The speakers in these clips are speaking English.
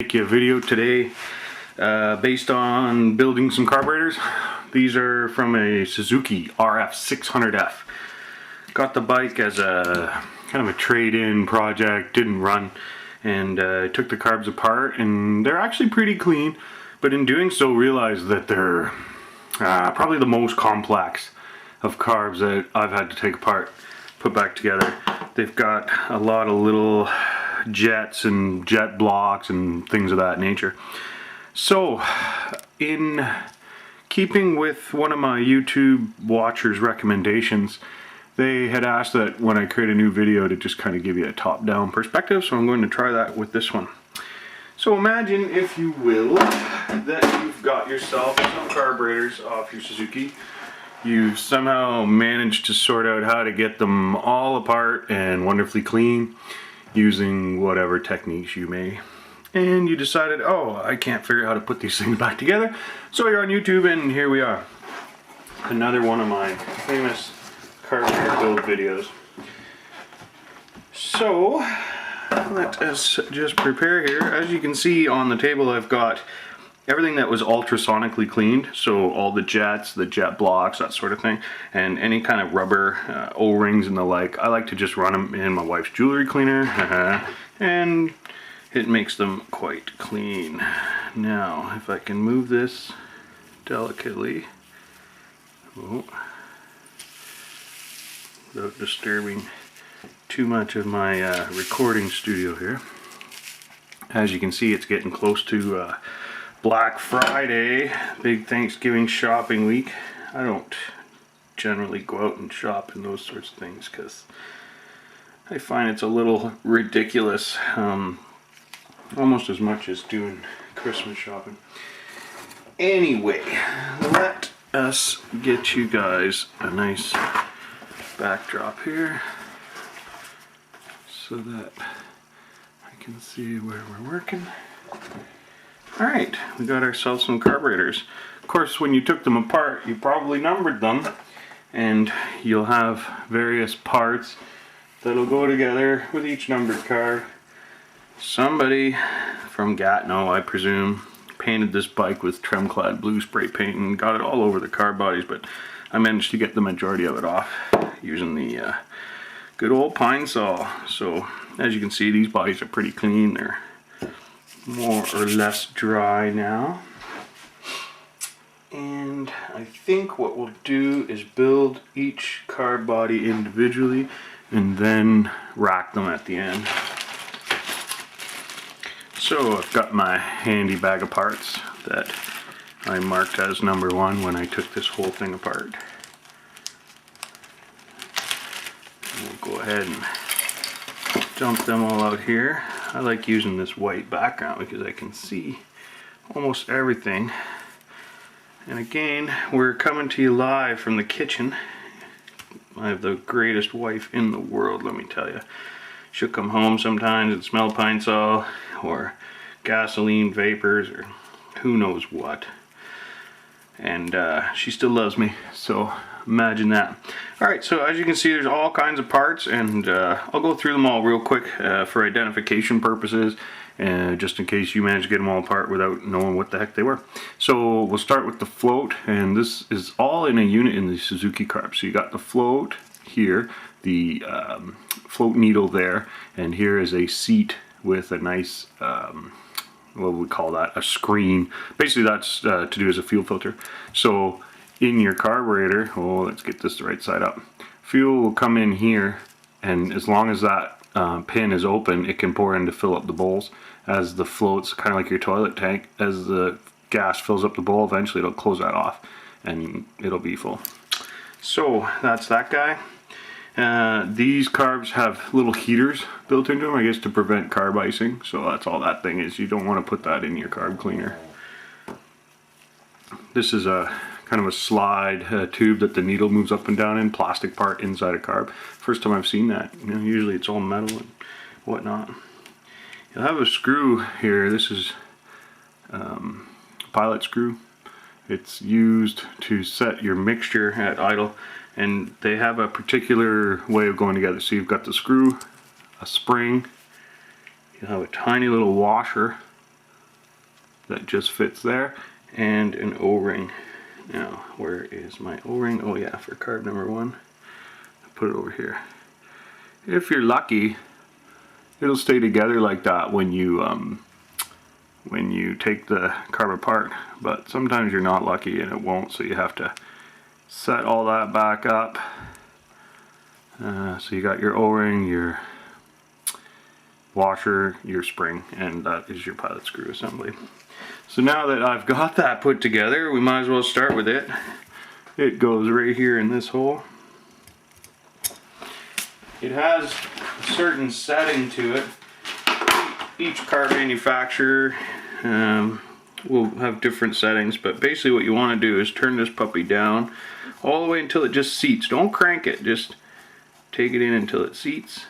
Make you a video today based on building some carburetors. These are from a Suzuki RF600R. Got the bike as a kind of a trade-in project, didn't run, and I took the carbs apart and they're actually pretty clean, but in doing so realized that they're probably the most complex of carbs that I've had to take apart, put back together. They've got a lot of little jets and jet blocks and things of that nature. So in keeping with one of my YouTube watchers' recommendations, they had asked that when I create a new video to just kind of give you a top-down perspective, so I'm going to try that with this one. So imagine, if you will, that you've got yourself some carburetors off your Suzuki. You've somehow managed to sort out how to get them all apart and wonderfully clean using whatever techniques you may, and you decided, oh, I can't figure out how to put these things back together, so you're on YouTube, and here we are, another one of my famous carburetor build videos. So let us just prepare here. As you can see on the table, I've got everything that was ultrasonically cleaned, so all the jets, the jet blocks, that sort of thing, and any kind of rubber O-rings and the like. I like to just run them in my wife's jewelry cleaner, and it makes them quite clean. Now, if I can move this delicately, without disturbing too much of my recording studio here. As you can see, it's getting close to Black Friday, big Thanksgiving shopping week. I don't generally go out and shop and those sorts of things because I find it's a little ridiculous, almost as much as doing Christmas shopping. Anyway, let us get you guys a nice backdrop here so that I can see where we're working. Alright, we got ourselves some carburetors. Of course, when you took them apart, you probably numbered them, and you'll have various parts that'll go together with each numbered car. Somebody from Gatineau, I presume, painted this bike with trim-clad blue spray paint and got it all over the car bodies, but I managed to get the majority of it off using the good old pine saw. So, as you can see, these bodies are pretty clean. They're more or less dry now, and I think what we'll do is build each car body individually and then rack them at the end. So I've got my handy bag of parts that I marked as number one when I took this whole thing apart. And we'll go ahead and dump them all out here. I like using this white background because I can see almost everything. And again, we're coming to you live from the kitchen. I have the greatest wife in the world, let me tell you. She'll come home sometimes and smell pine saw or gasoline vapors or who knows what. And she still loves me, so imagine that. Alright, so as you can see, there's all kinds of parts, and I'll go through them all real quick for identification purposes, just in case you manage to get them all apart without knowing what the heck they were. So we'll start with the float, and this is all in a unit in the Suzuki carb. So you got the float here, the float needle there, and here is a seat with a nice what would we call that, a screen. Basically that's to do as a fuel filter. So in your carburetor, oh, let's get this the right side up, fuel will come in here, and as long as that pin is open, it can pour in to fill up the bowls. As the float's kind of like your toilet tank, as the gas fills up the bowl, eventually it'll close that off and it'll be full. So that's that guy. These carbs have little heaters built into them, I guess, to prevent carb icing. So that's all that thing is. You don't want to put that in your carb cleaner. This is a kind of a slide tube that the needle moves up and down in, plastic part inside a carb. First time I've seen that. You know, usually it's all metal and whatnot. You'll have a screw here. This is a pilot screw. It's used to set your mixture at idle, and they have a particular way of going together. So you've got the screw, a spring, you have a tiny little washer that just fits there, and an O-ring. Now, where is my O-ring? Oh yeah, for carb number 1. Put it over here. If you're lucky, it'll stay together like that when you take the carb apart, but sometimes you're not lucky and it won't, so you have to set all that back up. So you got your O-ring, your washer, your spring, and that is your pilot screw assembly. So now that I've got that put together, we might as well start with it. It goes right here in this hole. It has a certain setting to it. Each car manufacturer will have different settings, but basically what you want to do is turn this puppy down all the way until it just seats. Don't crank it, just take it in until it seats.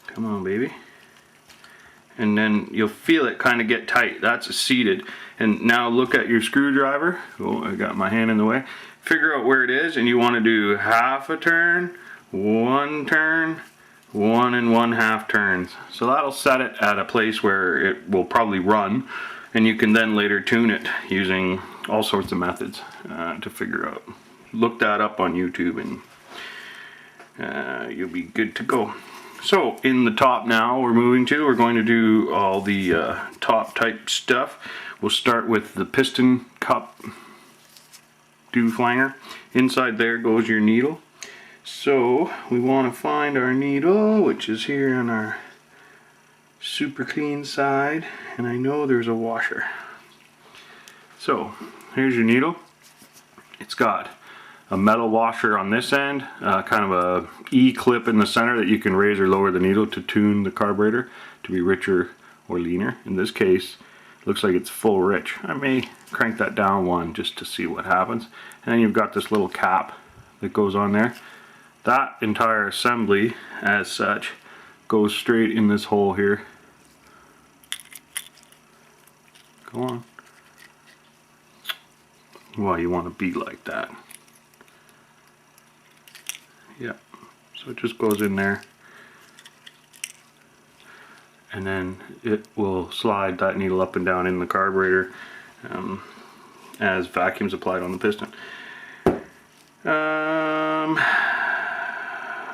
Come on, baby. And then you'll feel it kind of get tight. That's seated. And now look at your screwdriver. Oh, I got my hand in the way. Figure out where it is, and you want to do half a turn, 1 turn, 1 1/2 turns. So that'll set it at a place where it will probably run, and you can then later tune it using all sorts of methods to figure out. Look that up on YouTube and you'll be good to go. So in the top now we're going to do all the top type stuff. We'll start with the Piston Cup dew flanger. Inside there goes your needle. So we want to find our needle, which is here on our super clean side, and I know there's a washer. So here's your needle. It's got a metal washer on this end, kind of a E-clip in the center that you can raise or lower the needle to tune the carburetor to be richer or leaner. In this case, it looks like it's full rich. I may crank that down 1 just to see what happens. And then you've got this little cap that goes on there. That entire assembly, as such, goes straight in this hole here. Go on. Well, you want to be like that. Yeah, so it just goes in there, and then it will slide that needle up and down in the carburetor as vacuum's applied on the piston.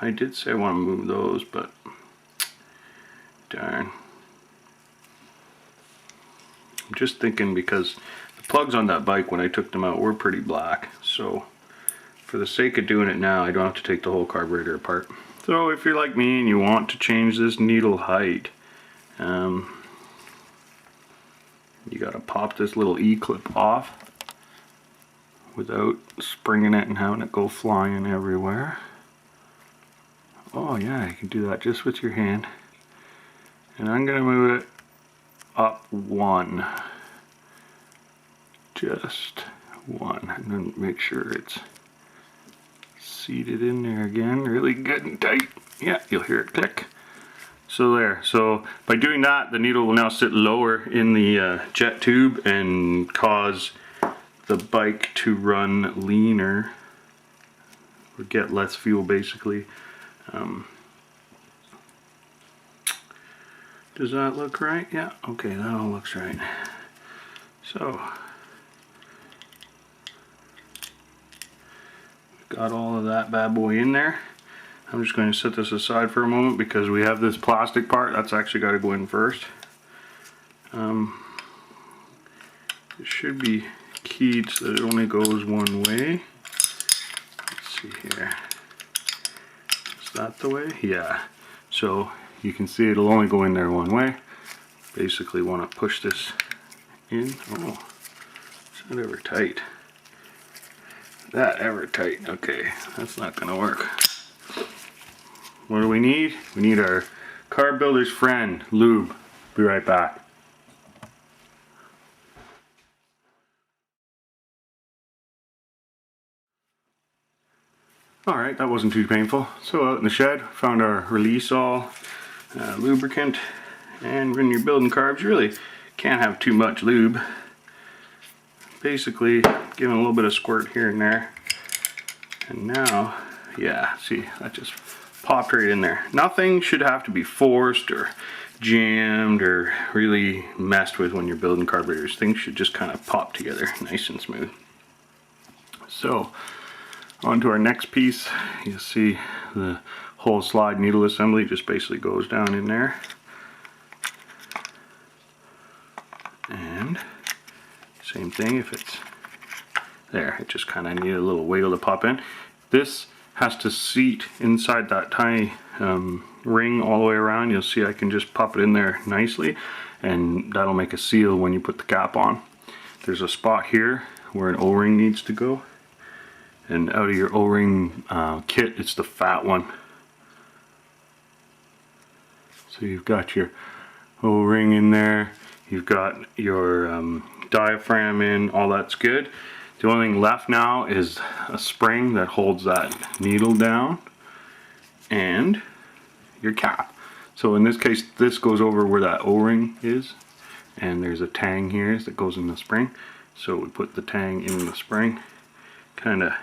I did say I want to move those, but darn. I'm just thinking because the plugs on that bike when I took them out were pretty black, so for the sake of doing it now, I don't have to take the whole carburetor apart. So if you're like me and you want to change this needle height, you gotta pop this little E-clip off without springing it and having it go flying everywhere. Oh yeah, you can do that just with your hand. And I'm gonna move it up 1. Just 1, and then make sure it's seated in there again, really good and tight. Yeah, you'll hear it click. So there. So by doing that, the needle will now sit lower in the jet tube and cause the bike to run leaner, or get less fuel basically. Does that look right? Yeah, okay, that all looks right. So got all of that bad boy in there. I'm just going to set this aside for a moment because we have this plastic part that's actually got to go in first. It should be keyed so that it only goes one way. Let's see here. Is that the way? Yeah. So you can see it'll only go in there one way. Basically want to push this in. Oh, it's not ever tight. That ever tight. Okay, that's not gonna work. What do we need? We need our carb builder's friend, lube. Be right back. Alright, that wasn't too painful. So out in the shed, found our release all lubricant, and when you're building carbs, you really can't have too much lube. Basically, giving a little bit of squirt here and there. And now, yeah, see, that just popped right in there. Nothing should have to be forced or jammed or really messed with when you're building carburetors. Things should just kind of pop together nice and smooth. So on to our next piece. You'll see the whole slide needle assembly just basically goes down in there. And same thing if it's there, it just kind of needs a little wiggle to pop in. This has to seat inside that tiny ring all the way around. You'll see I can just pop it in there nicely, and that'll make a seal when you put the cap on. There's a spot here where an O-ring needs to go, and out of your O-ring kit, it's the fat one. So you've got your O-ring in there, you've got your diaphragm in, all that's good. The only thing left now is a spring that holds that needle down and your cap. So in this case, this goes over where that O-ring is, and there's a tang here that goes in the spring. So we put the tang in the spring, kind of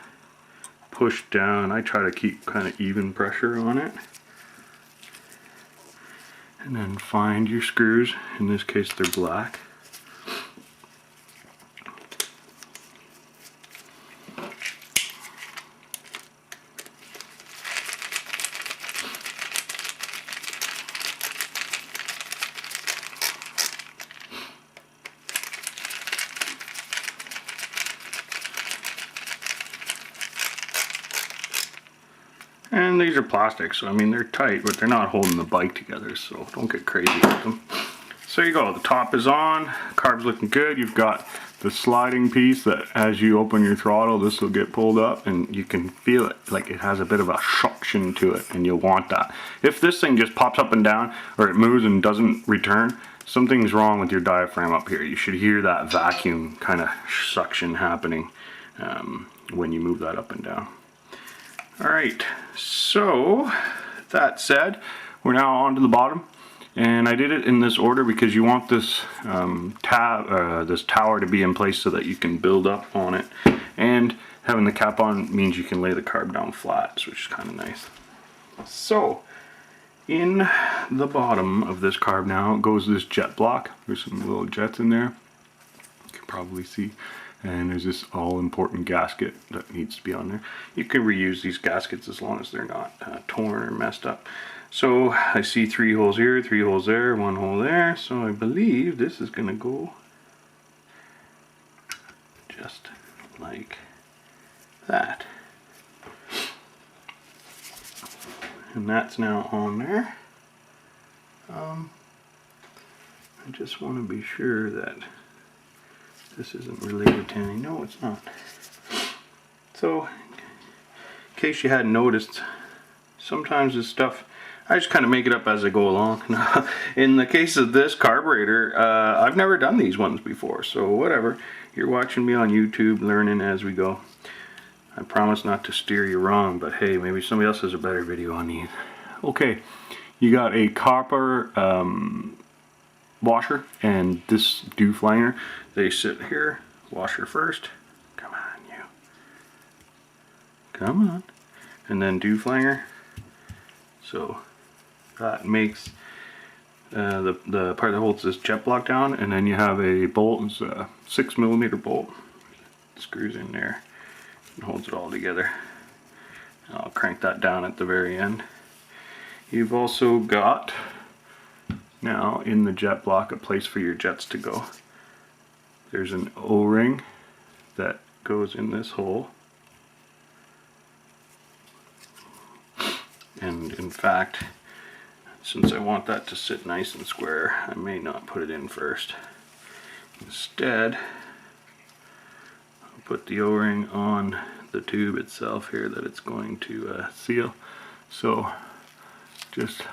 push down. I try to keep kind of even pressure on it. And then find your screws. In this case, they're black. And these are plastic, so I mean they're tight, but they're not holding the bike together, so don't get crazy with them. So there you go, the top is on, carb's looking good. You've got the sliding piece that as you open your throttle, this will get pulled up, and you can feel it, like it has a bit of a suction to it, and you'll want that. If this thing just pops up and down, or it moves and doesn't return, something's wrong with your diaphragm up here. You should hear that vacuum kind of suction happening when you move that up and down. Alright, so that said, we're now on to the bottom, and I did it in this order because you want this this tower to be in place so that you can build up on it, and having the cap on means you can lay the carb down flat, which is kind of nice. So in the bottom of this carb now goes this jet block. There's some little jets in there, you can probably see. And there's this all-important gasket that needs to be on there. You can reuse these gaskets as long as they're not torn or messed up. So I see 3 holes here, 3 holes there, 1 hole there. So I believe this is going to go just like that. And that's now on there. I just want to be sure that this isn't related to any. No, it's not. So, in case you hadn't noticed, sometimes this stuff, I just kind of make it up as I go along. In the case of this carburetor, I've never done these ones before, so whatever. You're watching me on YouTube, learning as we go. I promise not to steer you wrong, but hey, maybe somebody else has a better video on these. Okay, you got a copper washer and this dew flanger. They sit here. Washer first. Come on, you. Come on. And then dew flanger. So that makes the part that holds this jet block down, and then you have a bolt. It's a 6mm bolt. It screws in there and holds it all together. I'll crank that down at the very end. You've also got now in the jet block a place for your jets to go. There's an O-ring that goes in this hole, and in fact, since I want that to sit nice and square, I may not put it in first. Instead, I'll put the O-ring on the tube itself here that it's going to seal. So just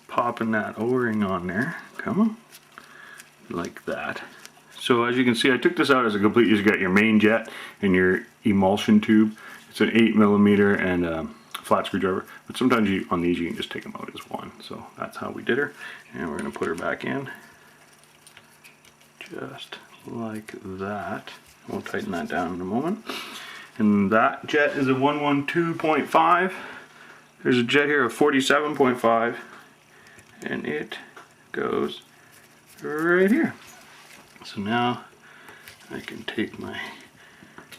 popping that O-ring on there, come on, like that. So as you can see, I took this out as a complete. You got your main jet and your emulsion tube. It's an 8mm and a flat screwdriver. But sometimes on these you can just take them out as one. So that's how we did her. And we're going to put her back in. Just like that. We'll tighten that down in a moment. And that jet is a 112.5. There's a jet here of 47.5, and it goes right here. So now I can take my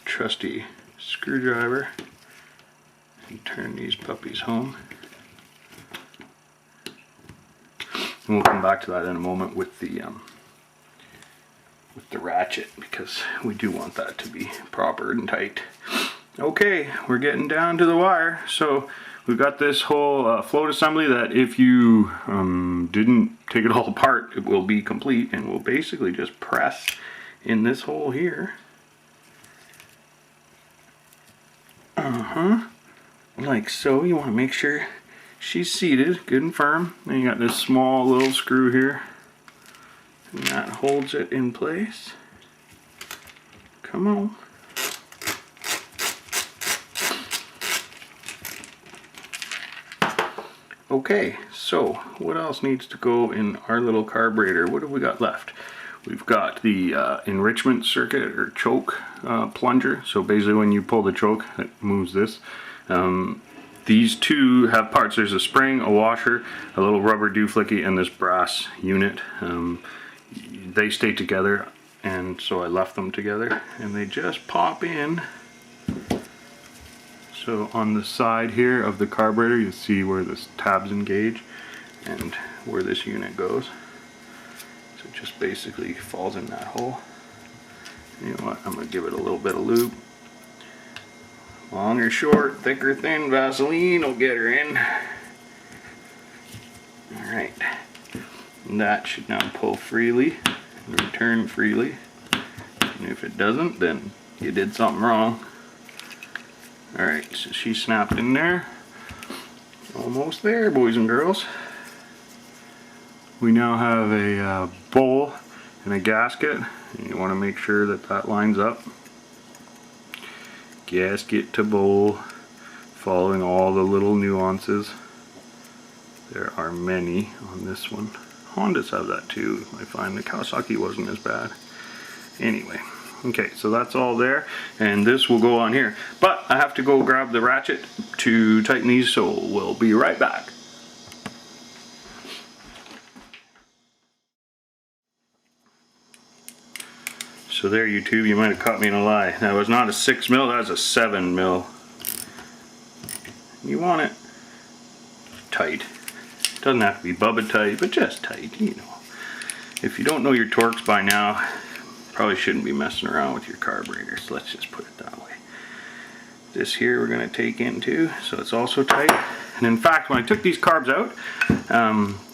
trusty screwdriver and turn these puppies home. And we'll come back to that in a moment with the ratchet, because we do want that to be proper and tight. Okay, we're getting down to the wire. So we've got this whole float assembly that if you didn't take it all apart, it will be complete, and we'll basically just press in this hole here. Like so. You want to make sure she's seated good and firm. Then you got this small little screw here, and that holds it in place. Come on. Okay, so what else needs to go in our little carburetor? What have we got left? We've got the enrichment circuit or choke plunger. So basically when you pull the choke, it moves this. These two have parts. There's a spring, a washer, a little rubber dooflicky, and this brass unit. They stay together, and so I left them together, and they just pop in. So on the side here of the carburetor, you see where this tabs engage and where this unit goes. So it just basically falls in that hole. You know what, I'm going to give it a little bit of lube. Long or short, thick or thin, Vaseline will get her in. Alright, that should now pull freely and return freely. And if it doesn't, then you did something wrong. Alright, so she snapped in there. Almost there, boys and girls. We now have a bowl and a gasket. And you want to make sure that that lines up. Gasket to bowl, following all the little nuances. There are many on this one. Hondas have that too. I find the Kawasaki wasn't as bad. Anyway, okay, so that's all there, and this will go on here. But I have to go grab the ratchet to tighten these, so we'll be right back. So there, YouTube, you might have caught me in a lie. That was not a 6 mil, that was a 7 mil. You want it tight. Doesn't have to be Bubba tight, but just tight, you know. If you don't know your torques by now, probably shouldn't be messing around with your carburetor, so let's just put it that way. This here we're going to take in too, so it's also tight. And in fact, when I took these carbs out,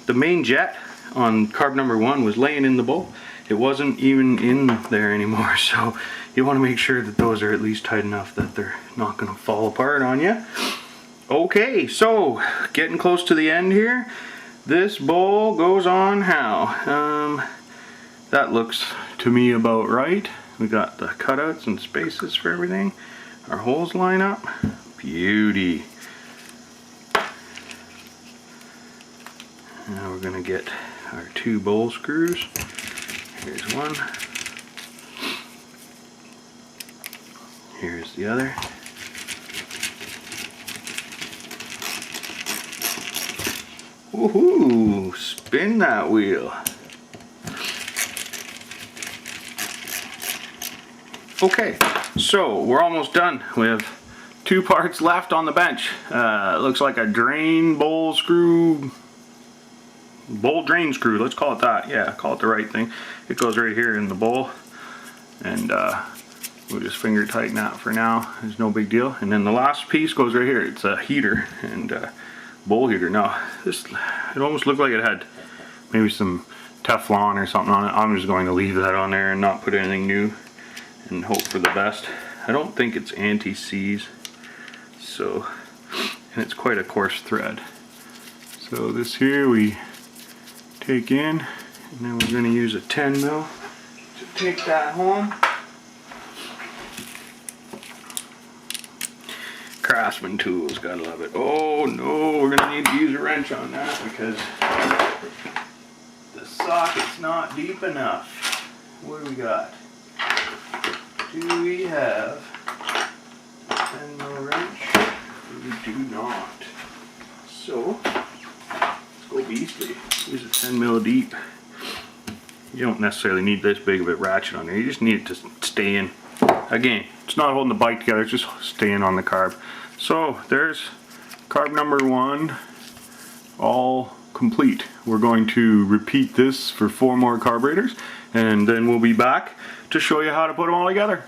the main jet on carb number 1 was laying in the bowl. It wasn't even in there anymore, so you want to make sure that those are at least tight enough that they're not going to fall apart on you. Okay, so getting close to the end here. This bowl goes on how? That looks to me about right. We got the cutouts and spaces for everything. Our holes line up. Beauty. Now we're going to get our 2 bowl screws. Here's one. Here's the other. Woohoo! Spin that wheel. Okay, so we're almost done. We have 2 parts left on the bench. It looks like a drain bowl screw. Bowl drain screw, let's call it that. Yeah, call it the right thing. It goes right here in the bowl, and we'll just finger tighten that for now. There's no big deal. And then the last piece goes right here. It's a heater and bowl heater. Now this, it almost looked like it had maybe some Teflon or something on it. I'm just going to leave that on there and not put anything new and hope for the best. I don't think it's anti-seize, so, and it's quite a coarse thread. So this here we take in, and then we're going to use a 10 mil to take that home. Craftsman tools, gotta love it. Oh no, we're going to need to use a wrench on that because the socket's not deep enough. What do we got? Do we have a 10 mil wrench? We do not. So let's go beastly. Use a 10 mil deep. You don't necessarily need this big of a ratchet on there. You just need it to stay in. Again, it's not holding the bike together, it's just staying on the carb. So there's carb number 1 all complete. We're going to repeat this for 4 more carburetors, and then we'll be back to show you how to put them all together.